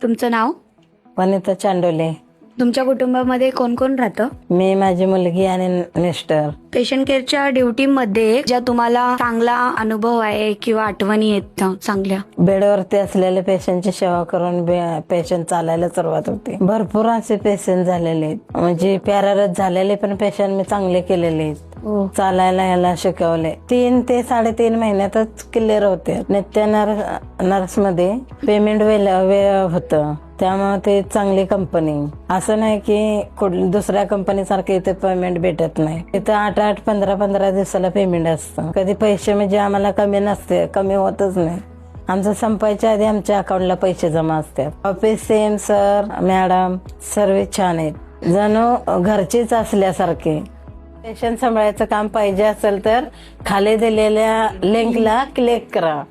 तुमचं नाव? वनिता चांडोले. तुमच्या कुटुंबामध्ये कोण कोण राहतं? मी, माझी मुलगी आणि मिस्टर. पेशंट केअरच्या ड्युटीमध्ये ज्या तुम्हाला चांगला अनुभव आहे किंवा आठवणी आहेत चांगल्या? बेडवरती असलेले पेशंटची सेवा करून पेशंट चालायला सुरुवात होते. भरपूर असे पेशंट झालेले आहेत, म्हणजे पॅरालाइज झालेले पण पेशंट मी चांगले केलेले आहेत. चालायला याला शिकवले. 3 ते 3.5 महिन्यातच क्लिअर होते. नित्य नर्स मध्ये पेमेंट होतं, त्यामुळे ते चांगली कंपनी. असं नाही की दुसऱ्या कंपनी सारखं इथे पेमेंट भेटत नाही. इथं 8-8, 15-15 दिवसाला पेमेंट असतं. कधी पैसे म्हणजे आम्हाला कमी नसते, कमी होतच नाही. आमचं संपायच्या आधी आमच्या अकाउंटला पैसे जमा असतात. ऑफिस सेम, सर मॅडम सर्व छान आहेत, जणू घरचेच असल्यासारखे. पेशंट सांभाळायचं काम पाहिजे असेल तर खाली दिलेल्या लिंकला क्लिक करा.